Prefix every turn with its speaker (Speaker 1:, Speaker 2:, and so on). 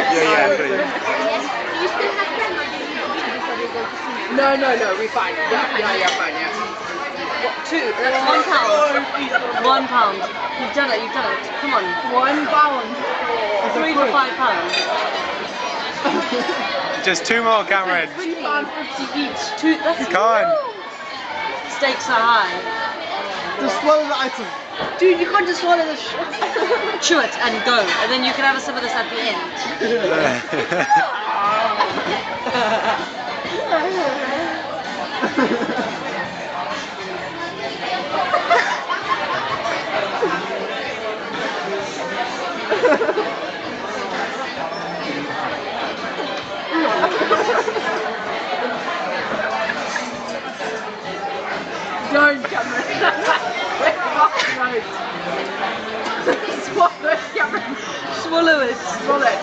Speaker 1: Yeah, please.
Speaker 2: Do you still have pen or do you need to before they go to sleep?
Speaker 3: No, we're fine. Yeah, fine, yeah.
Speaker 4: What, two? That's £1. £1. You've done it. Come on.
Speaker 3: £1.
Speaker 4: 3 for £5.
Speaker 1: Just 2 more, Cameron.
Speaker 3: £3.50 each.
Speaker 4: Two. That's
Speaker 1: Come on.
Speaker 4: Stakes are high.
Speaker 5: Just swallow the item.
Speaker 4: Dude, you can't just swallow the chew it and go, and then you can have a sip of this at the end.
Speaker 3: Don't, Cameron. Swallow it, Cameron.
Speaker 4: Swallow it.
Speaker 3: Swallow it.